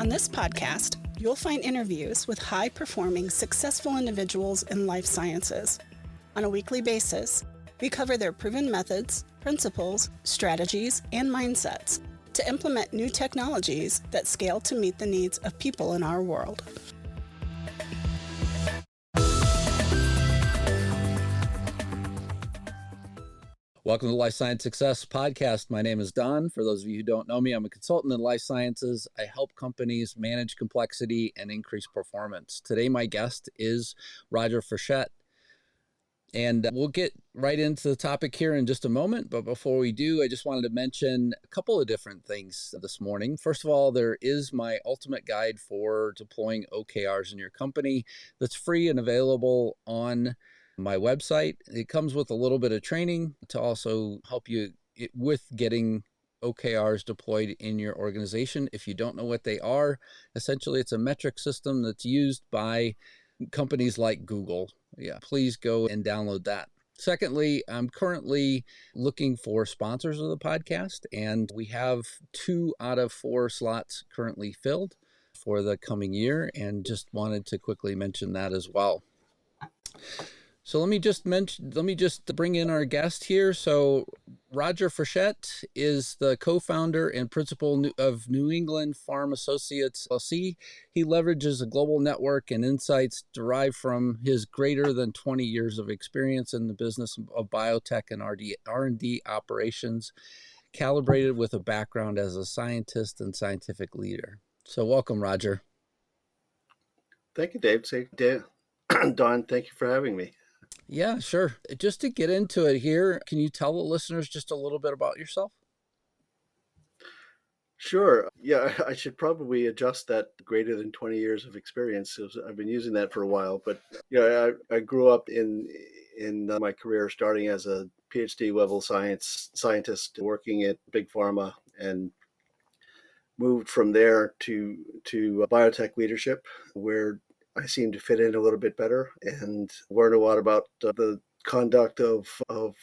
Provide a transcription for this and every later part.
On this podcast, you'll find interviews with high-performing, successful individuals in life sciences. On a weekly basis, we cover their proven methods, principles, strategies, and mindsets to implement new technologies that scale to meet the needs of people in our world. Welcome to the Life Science Success Podcast. My name is Don. For those of you who don't know me, I'm a consultant in life sciences. I help companies manage complexity and increase performance. Today, my guest is Roger Frechette. And we'll get right into the topic here in just a moment. But before we do, I just wanted to mention a couple of different things this morning. First of all, there is my ultimate guide for deploying OKRs in your company that's free and available on my website. It comes with a little bit of training to also help you with getting OKRs deployed in your organization. If you don't know what they are, essentially it's a metric system that's used by companies like Google. Please go and download that. Secondly, I'm currently looking for sponsors of the podcast, and we have 2 out of 4 slots currently filled for the coming year, and just wanted to quickly mention that as well. So let me just bring in our guest here. So Roger Frechette is the co-founder and principal of New England PharmAssociates LLC. He leverages a global network and insights derived from his greater than 20 years of experience in the business of biotech and R&D operations, calibrated with a background as a scientist and scientific leader. So welcome, Roger. Thank you, Dave. Don, thank you for having me. Yeah, sure. Just to get into it here, can you tell the listeners just a little bit about yourself? Sure. Yeah, I should probably adjust that greater than 20 years of experience. I've been using that for a while, but I grew up in my career starting as a PhD level scientist working at big pharma, and moved from there to biotech leadership, where I seem to fit in a little bit better and learn a lot about the conduct of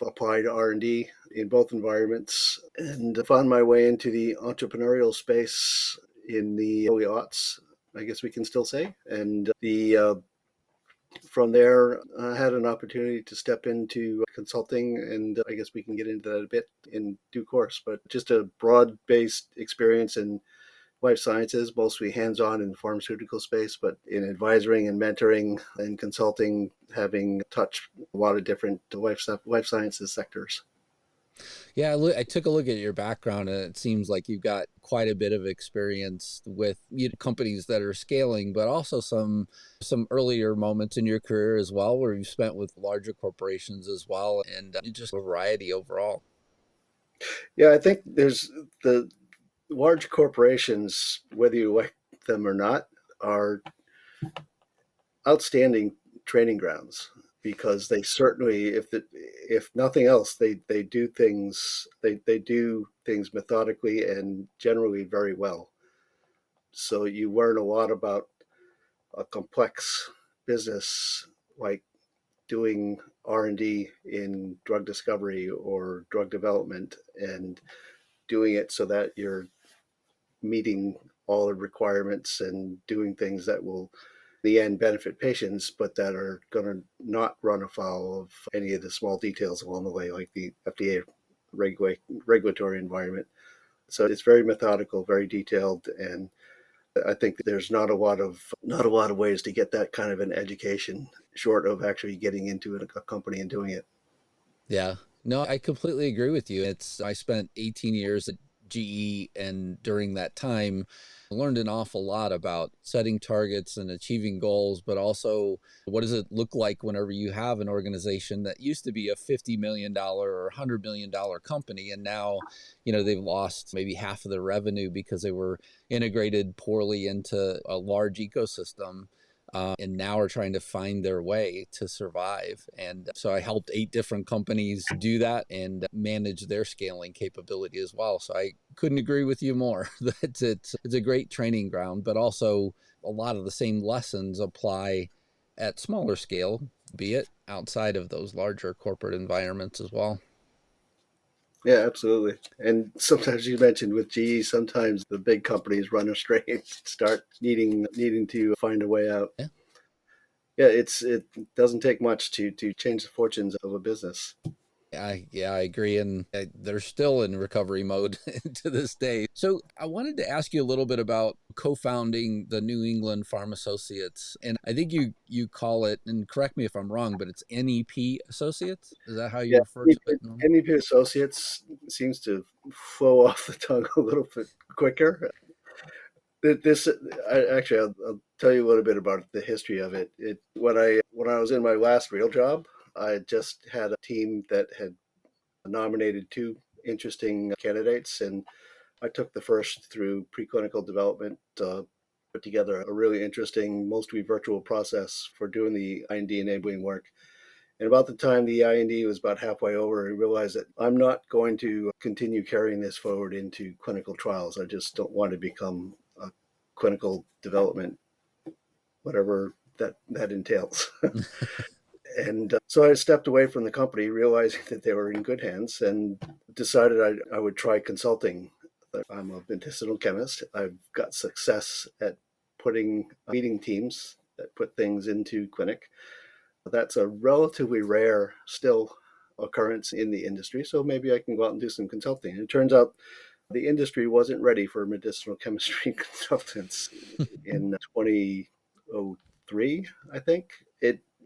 applied R&D in both environments, and found my way into the entrepreneurial space in the early aughts, I guess we can still say. And from there, I had an opportunity to step into consulting, and I guess we can get into that a bit in due course, but just a broad-based experience in life sciences, mostly hands-on in the pharmaceutical space, but in advisory and mentoring and consulting, having touched a lot of different life sciences sectors. Yeah, I took a look at your background, and it seems like you've got quite a bit of experience with companies that are scaling, but also some earlier moments in your career as well, where you've spent with larger corporations as well, and just a variety overall. Yeah, I think there's the large corporations, whether you like them or not, are outstanding training grounds, because they certainly, if nothing else, they do things methodically and generally very well. So you learn a lot about a complex business like doing R&D in drug discovery or drug development, and doing it so that you're meeting all the requirements and doing things that will in the end benefit patients, but that are going to not run afoul of any of the small details along the way, like the FDA regulatory environment. So it's very methodical, very detailed, and I think there's not a lot of ways to get that kind of an education short of actually getting into a company and doing it. Yeah, no, I completely agree with you. I spent 18 years at GE, and during that time, I learned an awful lot about setting targets and achieving goals, but also what does it look like whenever you have an organization that used to be a $50 million or $100 million company, and now, they've lost maybe half of their revenue because they were integrated poorly into a large ecosystem. And now are trying to find their way to survive. And so I helped 8 different companies do that and manage their scaling capability as well. So I couldn't agree with you more. It's a great training ground, but also a lot of the same lessons apply at smaller scale, be it outside of those larger corporate environments as well. Yeah, absolutely. And sometimes you mentioned with GE, sometimes the big companies run astray and start needing to find a way out. Yeah. Yeah, it doesn't take much to change the fortunes of a business. I agree, and they're still in recovery mode to this day. So I wanted to ask you a little bit about co-founding the New England PharmAssociates, and I think you call it, and correct me if I'm wrong, but it's NEP Associates. Is that how you Yeah, refer to it? No? NEP Associates seems to flow off the tongue a little bit quicker. This actually, I'll tell you a little bit about the history of it. When I was in my last real job, I just had a team that had nominated two interesting candidates, and I took the first through preclinical development, put together a really interesting, mostly virtual process for doing the IND enabling work. And about the time the IND was about halfway over, I realized that I'm not going to continue carrying this forward into clinical trials. I just don't want to become a clinical development, whatever that entails. And so I stepped away from the company, realizing that they were in good hands, and decided I would try consulting. I'm a medicinal chemist. I've got success at leading teams that put things into clinic. That's a relatively rare still occurrence in the industry, so maybe I can go out and do some consulting. And it turns out the industry wasn't ready for medicinal chemistry consultants in 2003, I think.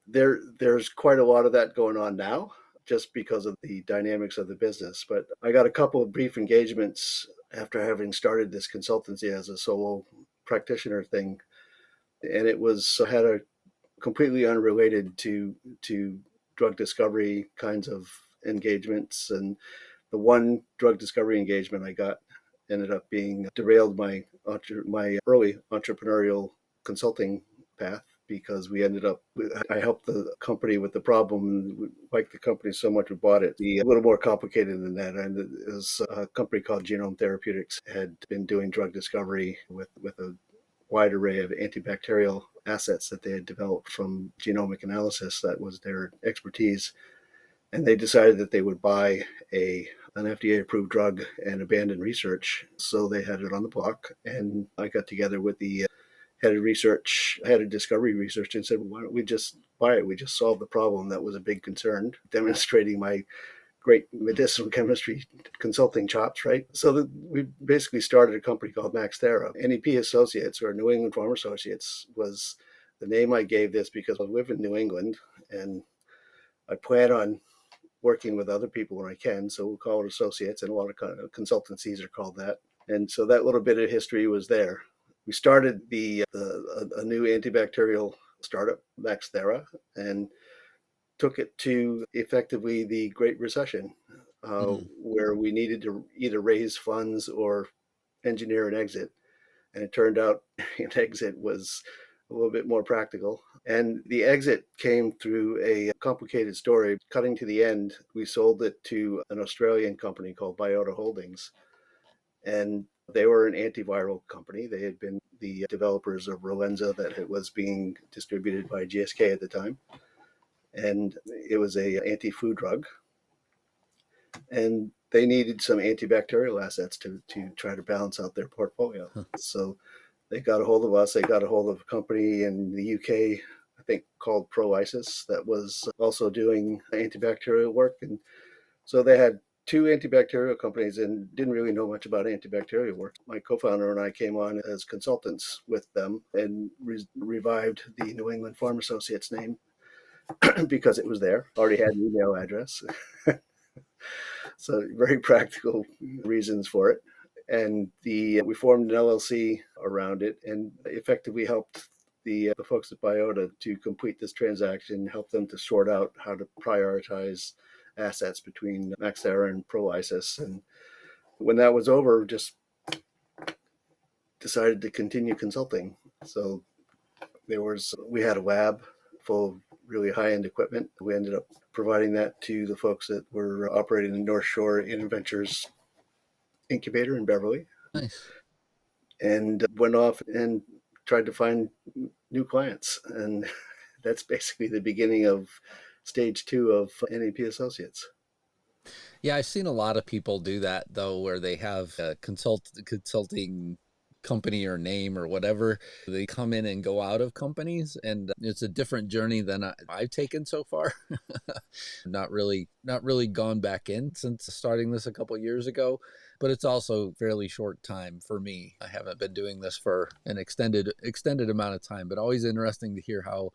There's quite a lot of that going on now just because of the dynamics of the business. But I got a couple of brief engagements after having started this consultancy as a solo practitioner thing, and it was had a completely unrelated to drug discovery kinds of engagements. And the one drug discovery engagement I got ended up being derailed my early entrepreneurial consulting path, because we ended up I helped the company with the problem. Like the company so much, we bought it. A little more complicated than that, and it was a company called Genome Therapeutics had been doing drug discovery with a wide array of antibacterial assets that they had developed from genomic analysis. That was their expertise. And they decided that they would buy an FDA approved drug and abandon research. So they had it on the block. And I got together with the head of discovery research, and said, well, why don't we just buy it? We just solved the problem that was a big concern, demonstrating my great medicinal chemistry consulting chops, right? So we basically started a company called MaxThera. NEP Associates, or New England PharmAssociates, was the name I gave this because I live in New England and I plan on working with other people when I can. So we'll call it associates, and a lot of consultancies are called that. And so that little bit of history was there. We started a new antibacterial startup, MaxThera, and took it to effectively the Great Recession, where we needed to either raise funds or engineer an exit. And it turned out an exit was a little bit more practical. And the exit came through a complicated story. Cutting to the end, we sold it to an Australian company called Biotech Holdings. And they were an antiviral company. They had been the developers of Rolenza that was being distributed by GSK at the time. And it was a anti-flu drug. And they needed some antibacterial assets to try to balance out their portfolio. So they got a hold of us. They got a hold of a company in the UK, I think called ProIsis, that was also doing antibacterial work. And so they had two antibacterial companies and didn't really know much about antibacterial work. My co-founder and I came on as consultants with them and revived the New England PharmAssociates name because it was there, already had an email address. So very practical reasons for it. And we formed an LLC around it and effectively helped the folks at Biota to complete this transaction, help them to sort out how to prioritize assets between MaxThera and ProIsis. And when that was over, just decided to continue consulting. So we had a lab full of really high-end equipment. We ended up providing that to the folks that were operating in North Shore Innoventures incubator in Beverly, Nice. and went off and tried to find new clients. And that's basically the beginning of stage two of NEP Associates. Yeah, I've seen a lot of people do that though, where they have a consulting company or name or whatever. They come in and go out of companies, and it's a different journey than I've taken so far. Not really gone back in since starting this a couple years ago, but it's also fairly short time for me. I haven't been doing this for an extended amount of time, but always interesting to hear how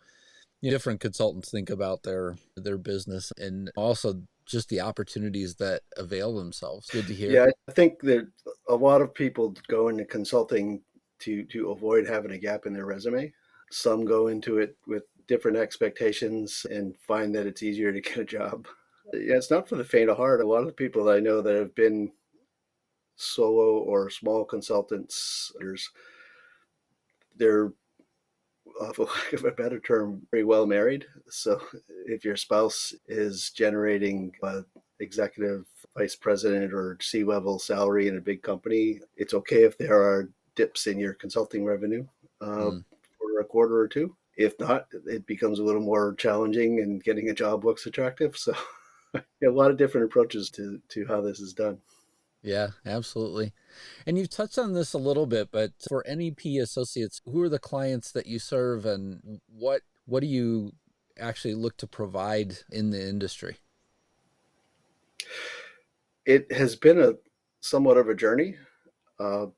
different consultants think about their business, and also just the opportunities that avail themselves. Good to hear. Yeah, I think that a lot of people go into consulting to avoid having a gap in their resume. Some go into it with different expectations and find that it's easier to get a job. Yeah, it's not for the faint of heart. A lot of the people that I know that have been solo or small consultants, they're, for lack of a better term, very well married. So if your spouse is generating executive vice president or C-level salary in a big company, it's okay if there are dips in your consulting revenue for a quarter or two. If not, it becomes a little more challenging and getting a job looks attractive. So a lot of different approaches to how this is done. Yeah, absolutely. And you've touched on this a little bit, but for NEP associates, who are the clients that you serve, and what do you actually look to provide in the industry? It has been a somewhat of a journey. Uh,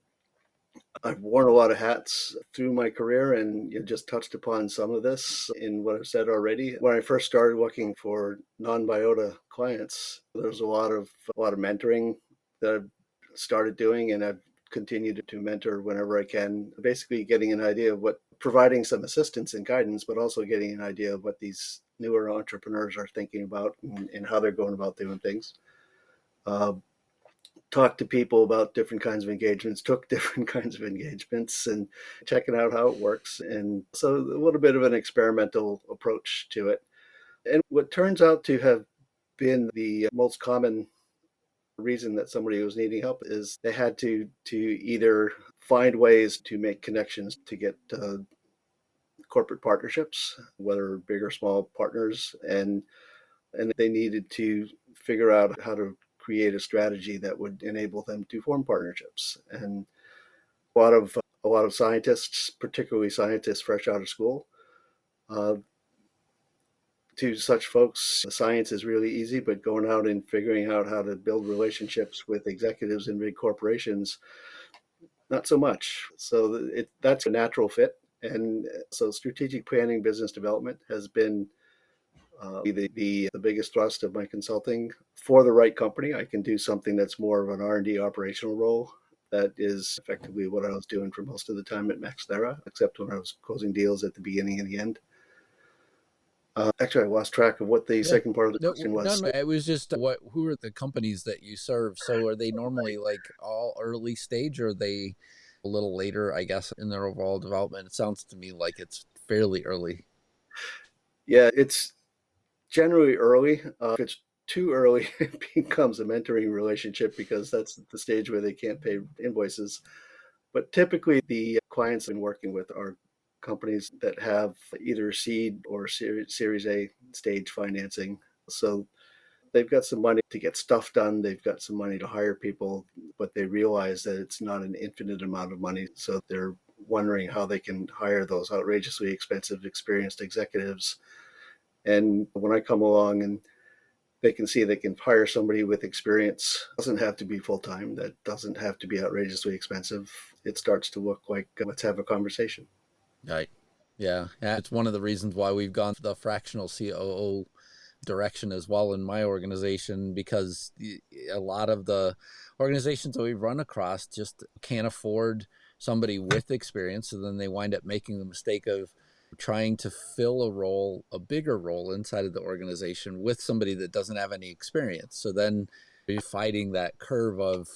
I've worn a lot of hats through my career, and you just touched upon some of this in what I've said already. When I first started working for non-biota clients, there was a lot of mentoring that I've started doing, and I've continued to mentor whenever I can. Basically, getting an idea of providing some assistance and guidance, but also getting an idea of what these newer entrepreneurs are thinking about and how they're going about doing things. Uh, Talked to people about different kinds of engagements, took different kinds of engagements, and checking out how it works. And so a little bit of an experimental approach to it. And what turns out to have been the most common reason that somebody was needing help is they had to either find ways to make connections to get corporate partnerships, whether big or small partners, and they needed to figure out how to create a strategy that would enable them to form partnerships. And a lot of scientists, particularly scientists fresh out of school, uh, to such folks, science is really easy, but going out and figuring out how to build relationships with executives in big corporations, not so much. So that's a natural fit. And so strategic planning, business development has been the biggest thrust of my consulting. For the right company, I can do something that's more of an R&D operational role. That is effectively what I was doing for most of the time at Maxthera, except when I was closing deals at the beginning and the end. Actually, I lost track of what the Yeah. second part of the No, question no, was. no, it was just who are the companies that you serve? So are they normally like all early stage, or are they a little later, I guess, in their overall development? It sounds to me like it's fairly early. Yeah, it's generally early. If it's too early, it becomes a mentoring relationship because that's the stage where they can't pay invoices. But typically, the clients I've been working with are companies that have either seed or Series A stage financing. So they've got some money to get stuff done. They've got some money to hire people, but they realize that it's not an infinite amount of money. So they're wondering how they can hire those outrageously expensive, experienced executives. And when I come along and they can see they can hire somebody with experience, it doesn't have to be full time, that doesn't have to be outrageously expensive. It starts to look like let's have a conversation. Right. Yeah. Yeah. It's one of the reasons why we've gone the fractional COO direction as well in my organization, because a lot of the organizations that we've run across just can't afford somebody with experience. So then they wind up making the mistake of trying to fill a bigger role inside of the organization with somebody that doesn't have any experience. So then you're fighting that curve of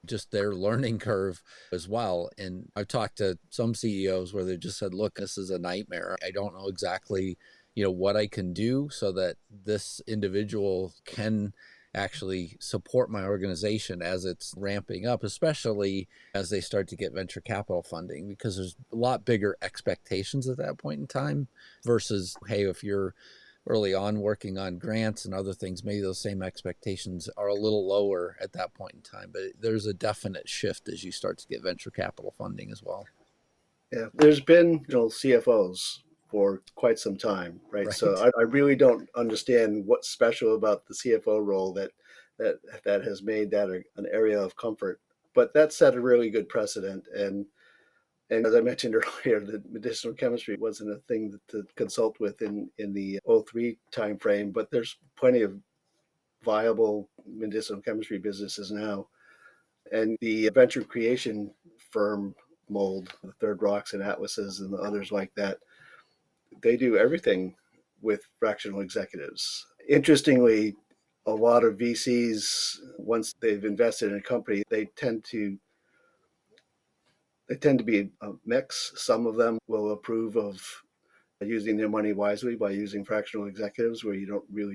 just their learning curve as well. And I've talked to some CEOs where they just said, look, this is a nightmare. I don't know exactly what I can do so that this individual can actually support my organization as it's ramping up, especially as they start to get venture capital funding, because there's a lot bigger expectations at that point in time versus, hey, if you're early on working on grants and other things, maybe those same expectations are a little lower at that point in time. But there's a definite shift as you start to get venture capital funding as well. Yeah, there's been CFOs for quite some time, right? So Right. I really don't understand what's special about the CFO role that has made that an area of comfort. But that set a really good precedent. And as I mentioned earlier, the medicinal chemistry wasn't a thing to consult with in the '03 timeframe, but there's plenty of viable medicinal chemistry businesses now. And the venture creation firm mold, the Third Rocks and Atlases and the others like that, they do everything with fractional executives. Interestingly, a lot of VCs, once they've invested in a company, they tend to be a mix. Some of them will approve of using their money wisely by using fractional executives where you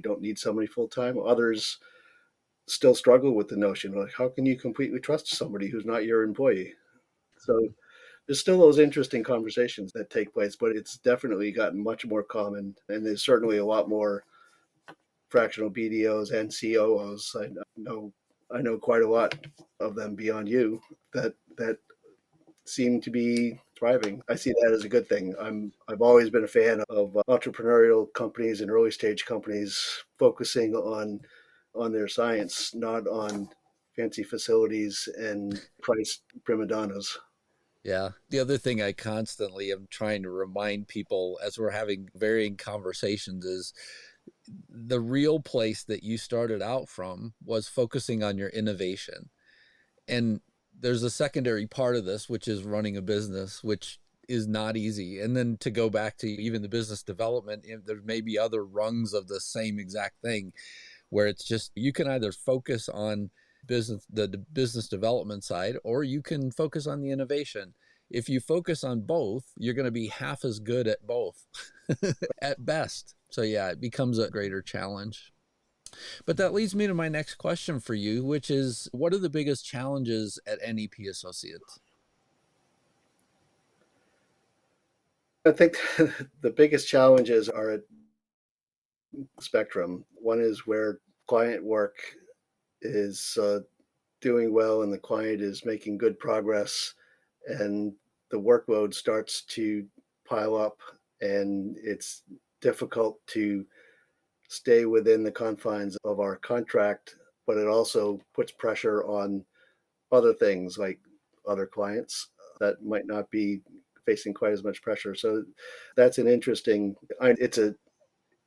don't need somebody full time. Others still struggle with the notion like, how can you completely trust somebody who's not your employee? So there's still those interesting conversations that take place, but it's definitely gotten much more common, and there's certainly a lot more fractional BDOs and COOs. I know quite a lot of them beyond you that seem to be thriving. I see that as a good thing. I've always been a fan of entrepreneurial companies and early stage companies focusing on their science, not on fancy facilities and price prima donnas. Yeah. The other thing I constantly am trying to remind people as we're having varying conversations is the real place that you started out from was focusing on your innovation. And there's a secondary part of this, which is running a business, which is not easy. And then to go back to even the business development, there may be other rungs of the same exact thing where it's just you can either focus on the business development side or you can focus on the innovation. If you focus on both, you're going to be half as good at both at best. So yeah, it becomes a greater challenge. But that leads me to my next question for you, which is what are the biggest challenges at NEP Associates? I think the biggest challenges are a spectrum. One is where client work is doing well and the client is making good progress, and the workload starts to pile up, and it's difficult to stay within the confines of our contract, but it also puts pressure on other things like other clients that might not be facing quite as much pressure. So that's an interesting.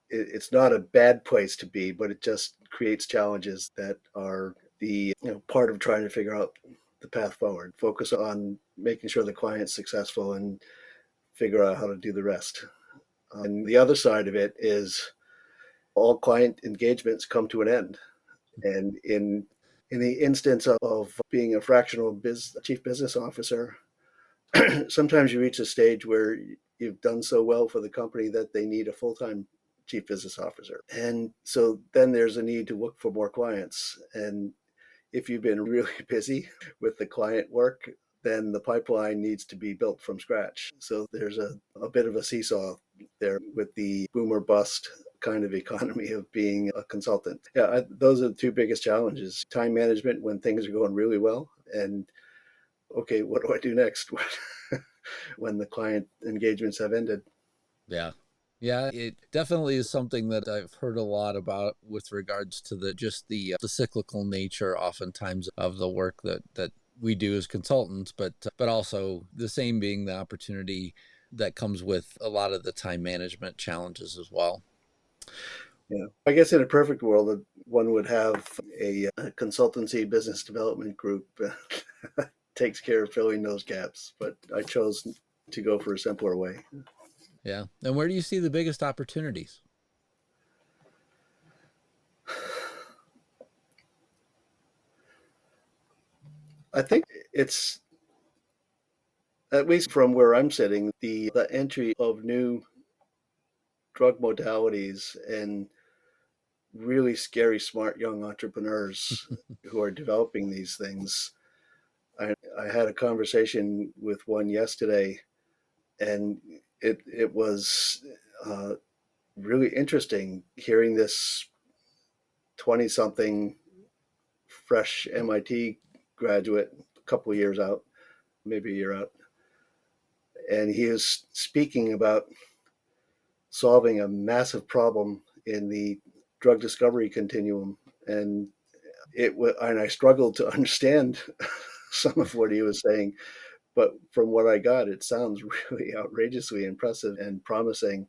It's not a bad place to be, but it just creates challenges that are the part of trying to figure out the path forward. Focus on making sure the client's successful and figure out how to do the rest. And the other side of it is all client engagements come to an end. And in the instance of being a fractional chief business officer, sometimes you reach a stage where you've done so well for the company that they need a full-time chief business officer. And so then there's a need to look for more clients. And if you've been really busy with the client work, then the pipeline needs to be built from scratch. So there's a bit of a seesaw there with the boom or bust kind of economy of being a consultant. Yeah, those are the two biggest challenges: time management when things are going really well, and okay, what do I do next when the client engagements have ended? Yeah. Yeah, it definitely is something that I've heard a lot about with regards to the cyclical nature oftentimes of the work that we do as consultants, but also the same being the opportunity that comes with a lot of the time management challenges as well. Yeah, I guess in a perfect world, one would have a consultancy business development group takes care of filling those gaps, but I chose to go for a simpler way. Yeah. And where do you see the biggest opportunities? I think it's, at least from where I'm sitting, the entry of new drug modalities and really scary, smart young entrepreneurs who are developing these things. I had a conversation with one yesterday, and it was really interesting hearing this 20 something fresh MIT graduate, a couple of years out, maybe a year out. And he was speaking about solving a massive problem in the drug discovery continuum. And and I struggled to understand some of what he was saying, but from what I got, it sounds really outrageously impressive and promising.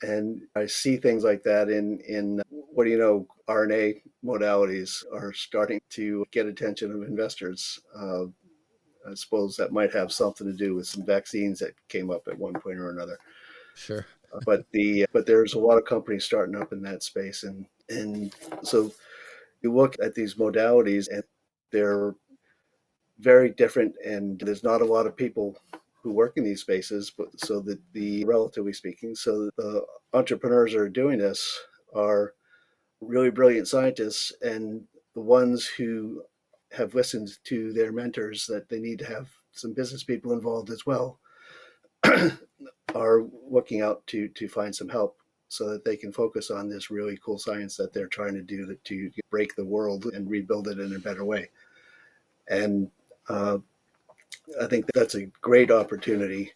And I see things like that in what do you know, RNA modalities are starting to get attention of investors. I suppose that might have something to do with some vaccines that came up at one point or another. Sure. But there's a lot of companies starting up in that space, and so you look at these modalities and they're very different, and there's not a lot of people who work in these spaces, but so that the relatively speaking, so the entrepreneurs that are doing this are really brilliant scientists, and the ones who have listened to their mentors that they need to have some business people involved as well are looking out to find some help so that they can focus on this really cool science that they're trying to do to break the world and rebuild it in a better way. And I think that's a great opportunity,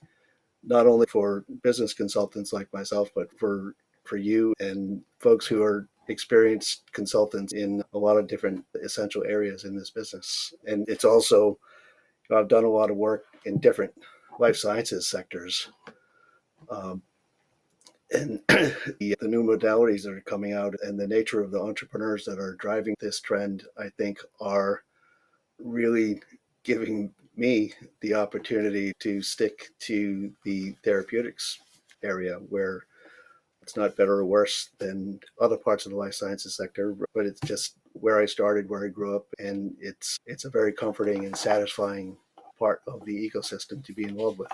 not only for business consultants like myself, but for you and folks who are experienced consultants in a lot of different essential areas in this business. And it's also, I've done a lot of work in different life sciences sectors. And the new modalities that are coming out and the nature of the entrepreneurs that are driving this trend, I think, are really giving me the opportunity to stick to the therapeutics area where it's not better or worse than other parts of the life sciences sector, but it's just where I started, where I grew up, and it's a very comforting and satisfying part of the ecosystem to be involved with.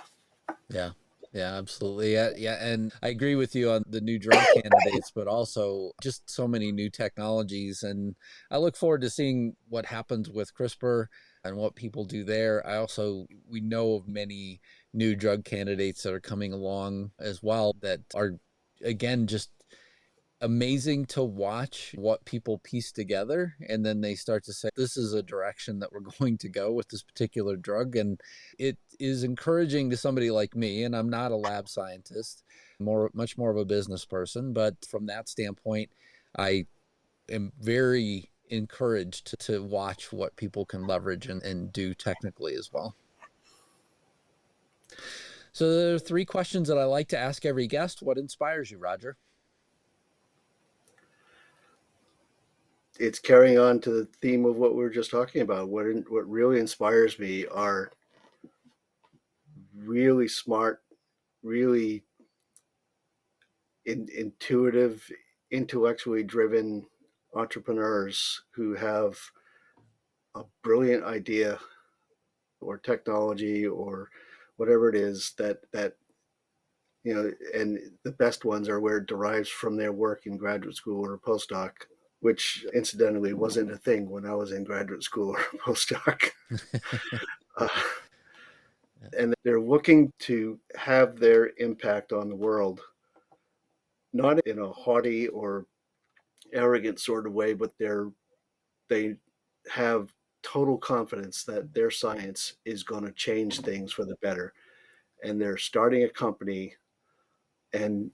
Yeah. Yeah, absolutely. Yeah, and I agree with you on the new drug candidates, but also just so many new technologies. And I look forward to seeing what happens with CRISPR and what people do there. We know of many new drug candidates that are coming along as well that are, again, just amazing to watch what people piece together, and then they start to say this is a direction that we're going to go with this particular drug. And it is encouraging to somebody like me, and I'm not a lab scientist, much more of a business person, but from that standpoint I am very encouraged to watch what people can leverage and do technically as well. So there are 3 questions that I like to ask every guest. What inspires you, Roger? It's carrying on to the theme of what we were just talking about. What really inspires me are really smart, really intuitive, intellectually driven entrepreneurs who have a brilliant idea or technology or whatever it is that and the best ones are where it derives from their work in graduate school or postdoc, which incidentally wasn't a thing when I was in graduate school or postdoc. uh, and they're looking to have their impact on the world, not in a haughty or arrogant sort of way, but they have total confidence that their science is going to change things for the better. And they're starting a company and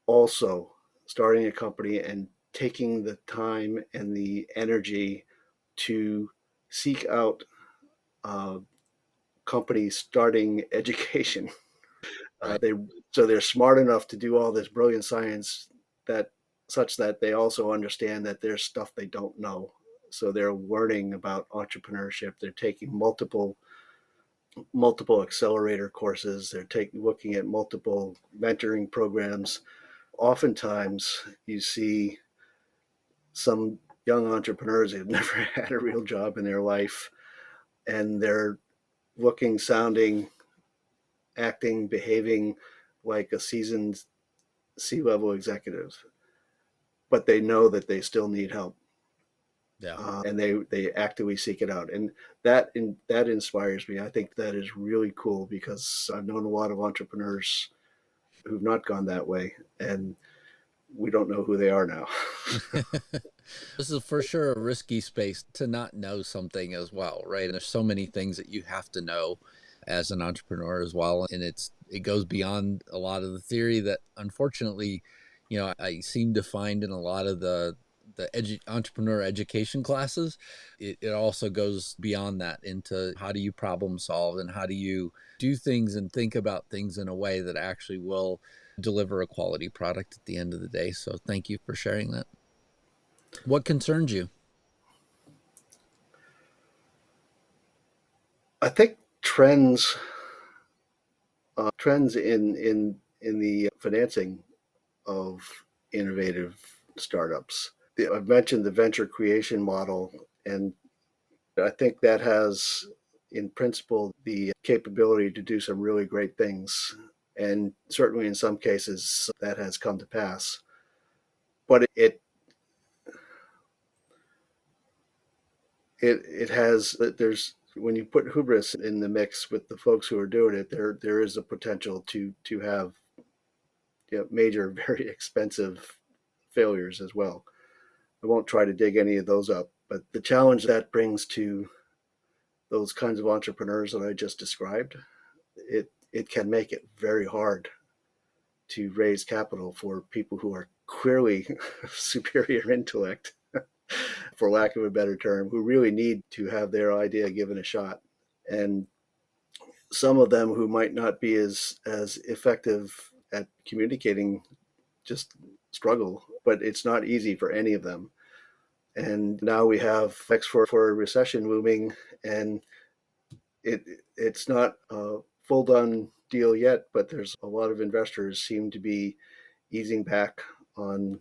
also starting a company and taking the time and the energy to seek out uh, companies starting education. Right. They're smart enough to do all this brilliant science that such that they also understand that there's stuff they don't know. So they're learning about entrepreneurship. They're taking multiple accelerator courses. They're looking at multiple mentoring programs. Oftentimes, you see some young entrepreneurs who've never had a real job in their life, and they're looking, sounding, acting, behaving like a seasoned C-level executive, but they know that they still need help, Yeah. and they actively seek it out, and that inspires me. I think that is really cool because I've known a lot of entrepreneurs who've not gone that way, and we don't know who they are now. This is for sure a risky space to not know something as well, right? And there's so many things that you have to know as an entrepreneur as well. And it goes beyond a lot of the theory that unfortunately, I seem to find in a lot of the entrepreneur education classes. It also goes beyond that into how do you problem solve and how do you do things and think about things in a way that actually will deliver a quality product at the end of the day. So thank you for sharing that. What concerns you? I think trends in the financing of innovative startups. I've mentioned the venture creation model, and I think that has, in principle, the capability to do some really great things. And certainly in some cases, that has come to pass. But it has, when you put hubris in the mix with the folks who are doing it, there is a potential to have major, very expensive failures as well. I won't try to dig any of those up, but the challenge that brings to those kinds of entrepreneurs that I just described, it can make it very hard to raise capital for people who are clearly superior intellect, for lack of a better term, who really need to have their idea given a shot. And some of them who might not be as effective at communicating just struggle, but it's not easy for any of them. And now we have X for a recession looming, and it's not a full done deal yet, but there's a lot of investors seem to be easing back on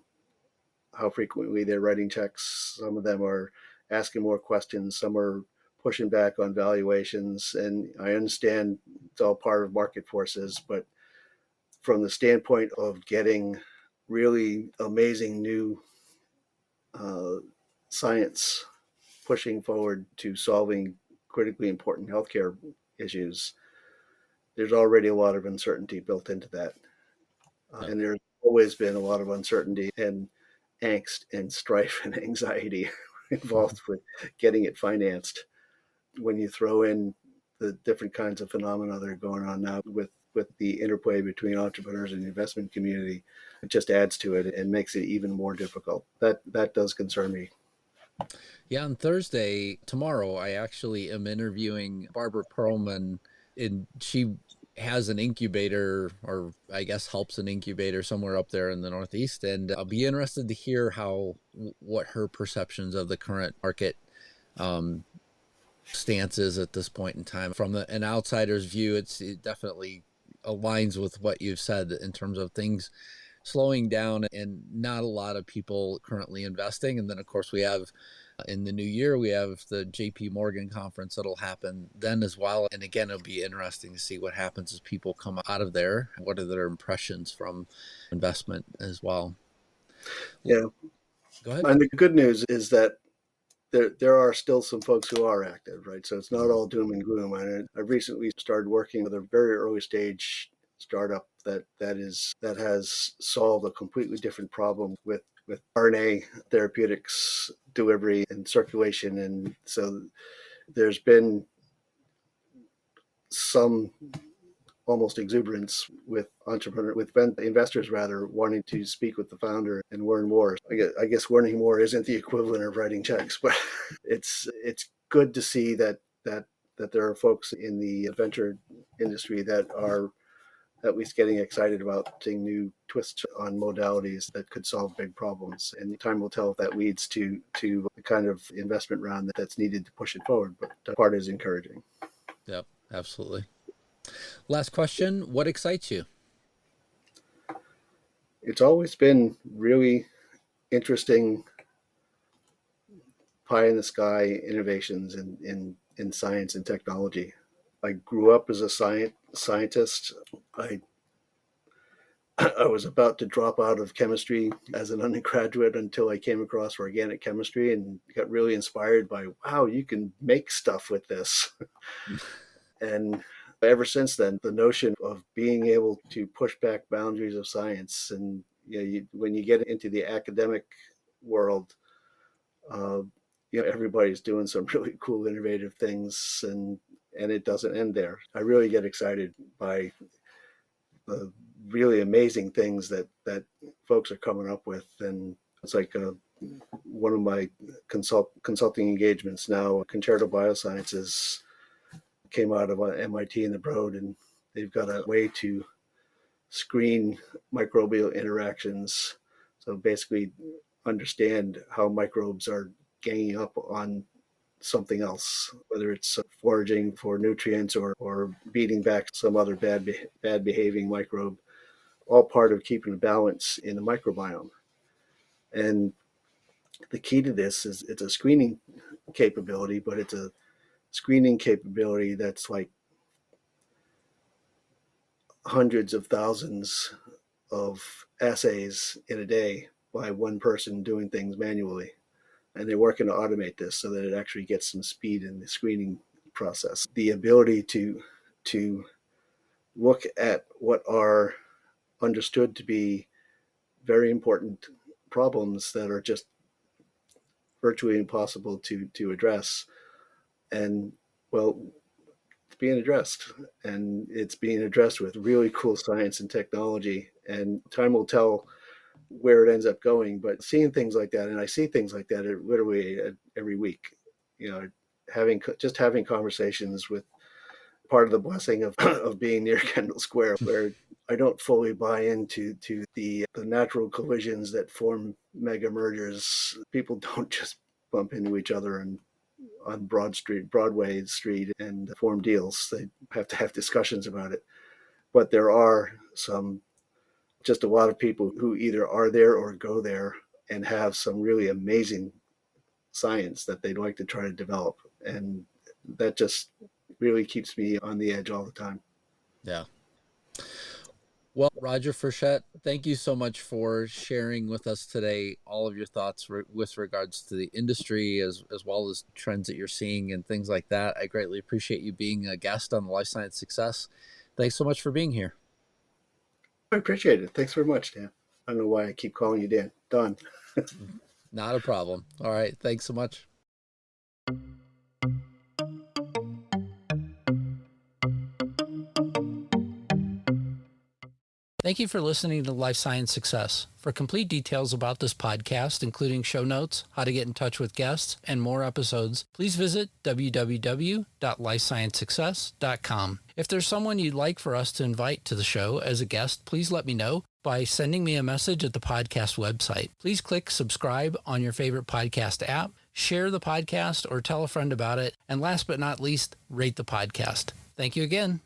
how frequently they're writing checks. Some of them are asking more questions. Some are pushing back on valuations. And I understand it's all part of market forces, but from the standpoint of getting really amazing new science pushing forward to solving critically important healthcare issues, there's already a lot of uncertainty built into that. And there's always been a lot of uncertainty and angst and strife and anxiety involved with getting it financed. When you throw in the different kinds of phenomena that are going on now with the interplay between entrepreneurs and the investment community, it just adds to it and makes it even more difficult. That does concern me. Yeah, on Thursday, tomorrow, I actually am interviewing Barbara Perlman, and she has an incubator, or I guess helps an incubator somewhere up there in the Northeast. And I'll be interested to hear what her perceptions of the current market stance is at this point in time. From an outsider's view, it definitely aligns with what you've said in terms of things slowing down and not a lot of people currently investing. And then, of course, we have in the new year, we have the JP Morgan conference that'll happen then as well. And again, it'll be interesting to see what happens as people come out of there. What are their impressions from investment as well? Yeah. Go ahead. And the good news is that there are still some folks who are active, right? So it's not all doom and gloom. I've recently started working with a very early stage startup that has solved a completely different problem with RNA therapeutics delivery and circulation. And so there's been some almost exuberance with investors rather wanting to speak with the founder and learn more. I guess learning more isn't the equivalent of writing checks, but it's good to see that there are folks in the venture industry that are at least getting excited about seeing new twists on modalities that could solve big problems. And time will tell if that leads to the kind of investment round that's needed to push it forward. But that part is encouraging. Yep, absolutely. Last question. What excites you? It's always been really interesting pie in the sky innovations in science and technology. I grew up as a scientist. I was about to drop out of chemistry as an undergraduate until I came across organic chemistry and got really inspired by, wow, you can make stuff with this. And ever since then, the notion of being able to push back boundaries of science, and when you get into the academic world, uh, everybody's doing some really cool, innovative things, and it doesn't end there. I really get excited by the really amazing things that folks are coming up with, and it's like one of my consulting engagements now. Concerto Biosciences came out of MIT in the Broad, and they've got a way to screen microbial interactions. So basically, understand how microbes are ganging up on something else, whether it's foraging for nutrients or beating back some other bad behaving microbe, all part of keeping a balance in the microbiome. And the key to this is it's a screening capability, but it's a screening capability that's like hundreds of thousands of assays in a day by one person doing things manually. And they're working to automate this so that it actually gets some speed in the screening process. The ability to look at what are understood to be very important problems that are just virtually impossible to address. And well, it's being addressed, and it's being addressed with really cool science and technology, and time will tell where it ends up going. But seeing things like that, and I see things like that literally every week, having conversations with, part of the blessing of, of being near Kendall Square, where I don't fully buy into the natural collisions that form mega mergers. People don't just bump into each other and on Broadway Street and form deals. They have to have discussions about it. But there are just a lot of people who either are there or go there and have some really amazing science that they'd like to try to develop. And that just really keeps me on the edge all the time. Yeah. Well, Roger Frechette, thank you so much for sharing with us today all of your thoughts with regards to the industry as well as trends that you're seeing and things like that. I greatly appreciate you being a guest on the Life Science Success. Thanks so much for being here. I appreciate it. Thanks very much, Dan. I don't know why I keep calling you Dan. Don. Not a problem. All right. Thanks so much. Thank you for listening to Life Science Success. For complete details about this podcast, including show notes, how to get in touch with guests, and more episodes, please visit www.lifesciencesuccess.com. If there's someone you'd like for us to invite to the show as a guest, please let me know by sending me a message at the podcast website. Please click subscribe on your favorite podcast app, share the podcast, or tell a friend about it, and last but not least, rate the podcast. Thank you again.